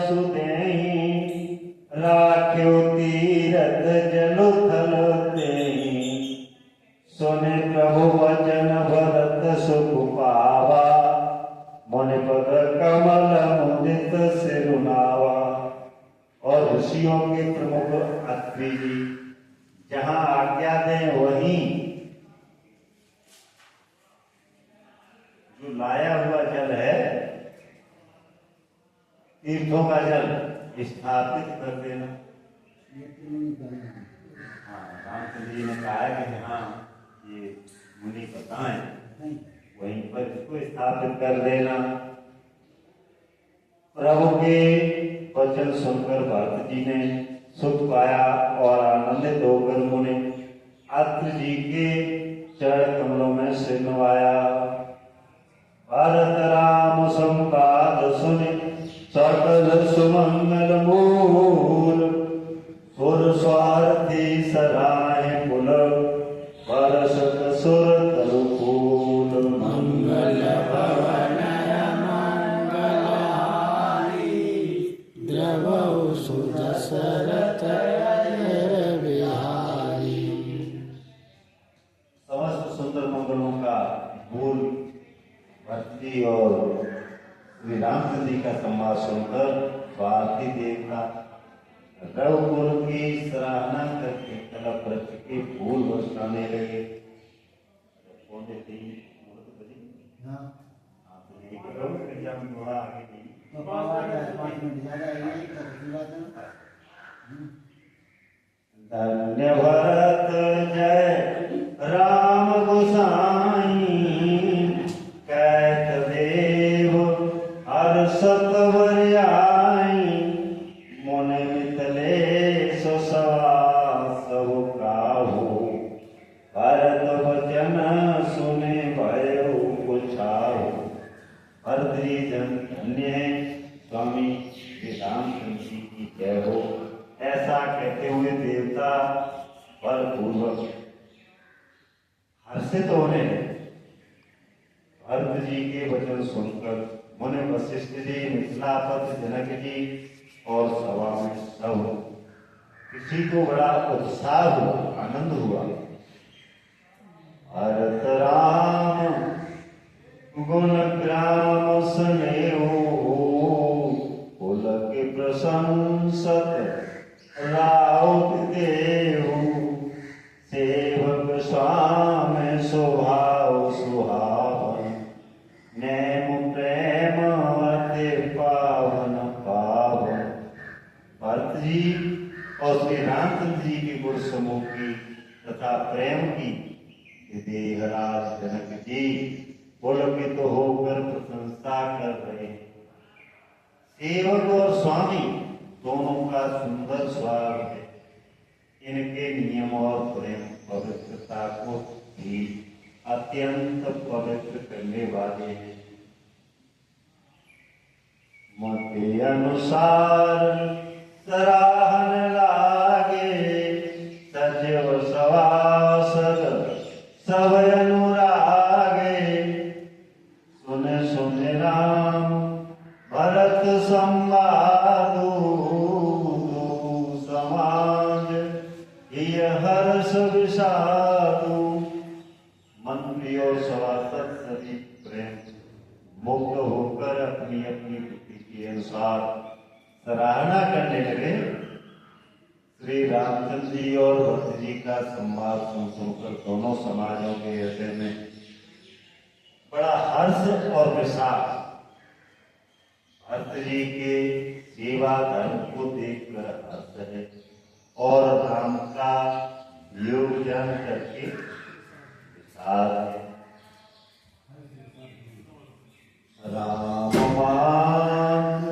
सुदेहि राख्यो तीरथ जलु थल तेहि सुने प्रभु वचन भरत सुख पावा मुनि पद कमल मुदित सिरुनावा। और ऋषियों के प्रमुख अत्रि जी जहां आज्ञा दें वहीं जो लाया हुआ जल है तीर्थों का जल स्थापित कर देना। हाँ, रामचंद्र जी ने कहा है कि हाँ ये मुनि बताएं वहीं पर इसको स्थापित कर देना। प्रभु के वचन सुनकर भरत जी ने सुख पाया और आनंदित होकर मुनि अत्रि जी के चरण कमलों में सिर नवाया। भरत राम संवाद सुने सकल सुमंगल मूल सुर स्वार्थी सराय पुल परसत सुर तरुकूल। मंगल भवन मंगलहारी द्रवौ सुदशरथ बिहारी। समस्त सुंदर मंगलों का मूल भरत जी और श्री रामचंद्र जी का संवाद सुनकर स्वार्थी देवता रघुकुल की सराहना करके कलप वृक्ष के फूल बरसाने लगे। पौधे थे थोड़ा धन्य भरत जय राम गोसाई कैत देव हर सतवर आई मुनि मितले सुसवा सब काहू भरत वचन सुने भयो कुछाहू। भरत जी जन धन्य है, स्वामी श्री रामचंद्र जी की जय हो। ऐसा कहते हुए देवता बलपूर्वक हर्षित होने भरत जी के वचन सुनकर मुनि वशिष्ठ जी मिथिलापति जनक जी और सभा में सब किसी को बड़ा उत्साह हुआ, आनंद हुआ। भरत राम गुण ग्राम स्नेहो पुलक प्रशंसत राउत देहु सेवक स्वामी स्वभाव सुहावन नेम प्रेम अति पावन पावन। भरत जी और श्री रामचंद्र जी के गुण समूह की तथा प्रेम की देहराज जनक जी पुलकित होकर प्रशंसा कर रहे हैं। सेवक और स्वामी दोनों का सुंदर स्वभाव है। इनके नियम और प्रेम पवित्रता को भी अत्यंत पवित्र करने वाले हैं। मते अनुसार सराहन लागे सचिव सवासद सब अनुरागे। सुने सुने राम भरत संवादु समाज यह हर्ष विषादु। मंत्री और सभासद सभी प्रेम मुक्त होकर अपनी अपनी बुद्धि के अनुसार सराहना करने लगे। श्री रामचंद्र जी और भरत जी का संवाद सुनकर दोनों समाजों के हृदय में बड़ा हर्ष और विषाद। भरत जी के सेवा धर्म को देखकर हर्ष है और राम का योगदान करके विषाद है। राम मान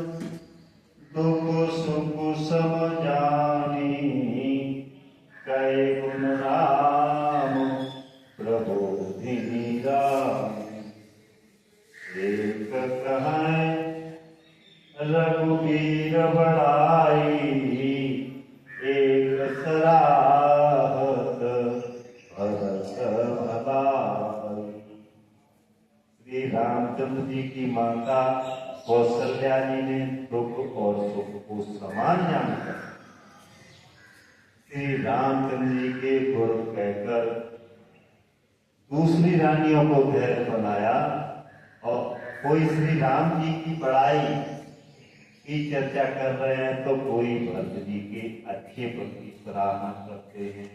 दुख सुख सम जानी कै गुण राम प्रबोधि राम। एक कहें रघुबीर बड़ाई एक सराहत भरत भलाई। श्री रामचंद्र जी की माता कौशल्या जी ने दुख और सुख को समान जानकर श्री रामचंद्र जी के गुण कहकर दूसरी रानियों को धैर्य बनाया। और कोई श्री राम जी की बड़ाई की चर्चा कर रहे हैं तो कोई भरत जी के अच्छे प्रति सराहना करते हैं।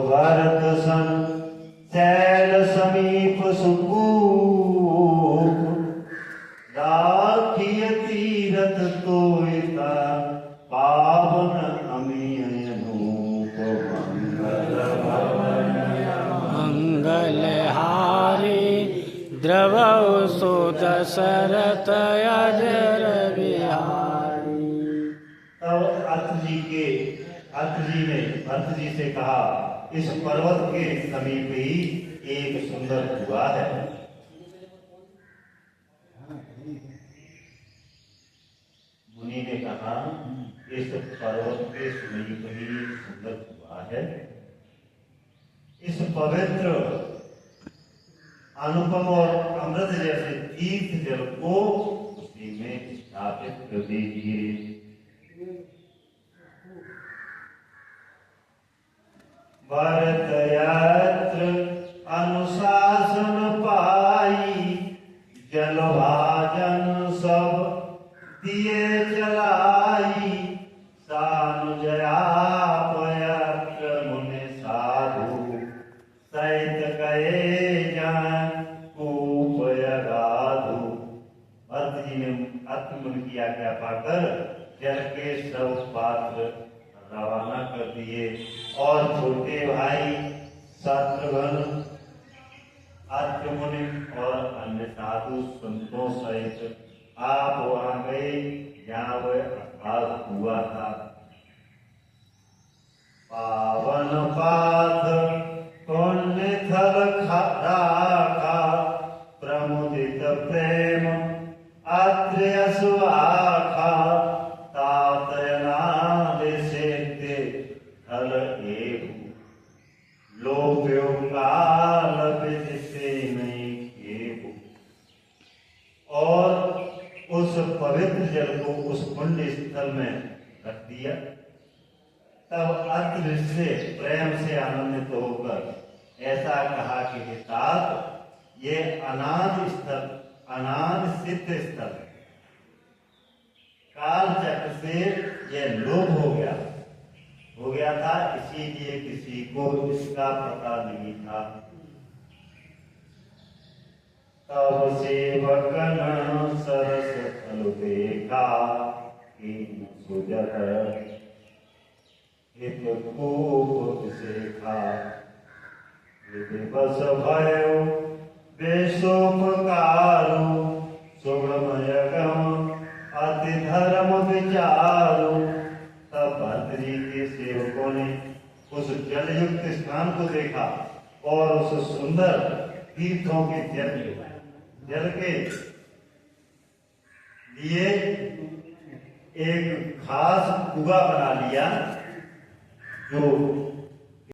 भरत सन शैल समीप सुपूप राखिय तीरथ तोयता पावन अमीयनूप मंगलहारी द्रवौ सुदशरथ अजर बिहारी। तब अर्थ जी ने भरत जी से कहा, इस पर्वत के समीप ही एक सुंदर कुआं है। मुनि ने कहा, इस पर्वत के समीप ही एक सुंदर कुआं है। इस पवित्र अनुपम और अमृत जैसे तीर्थ जल को उसी में स्थापित कर दीजिए। भरत यत्र अनुशासन पाई जलभाजन सब दिए चलाई सानुजया पयत्र मुनि साधु सहित कहे जान कूपयगाधु। भरत जी ने अत्मुनि की आज्ञा पाकर जल के सब पात्र रवाना कर दिए और छोटे भाई शत्रुघ्न अत्मुनि और अन्य साधु संतों सहित आप वहां गए जहां वह अर्थात हुआ था। पावन पाथ पुण्य थल राखा प्रमुदित प्रेम अत्र्य सुआखा तातयनाद सेते थल एहु लोभ्यो काल विदिते नहीं केहु। और उस पवित्र जल को उस पुण्य स्थल में रख दिया। तब अत्रि से प्रेम से आनंदित होकर ऐसा कहा कि हे तात, ये अनाद स्थल, अनाद सिद्ध स्थल है। काल चक्र से यह लोभ हो गया था, इसीलिए किसी को इसका पता नहीं था। तब सेवकन सरस फल देखा कीन सुजल हित खूब सेखा बस भयो वेशोपकारो सुगमयगम अति धर्म विचारो। तब भरत जी के सेवकों ने उस जलयुक्त स्थान को देखा और उस सुंदर तीर्थों के जल के लिए एक खास कुआं बना लिया जो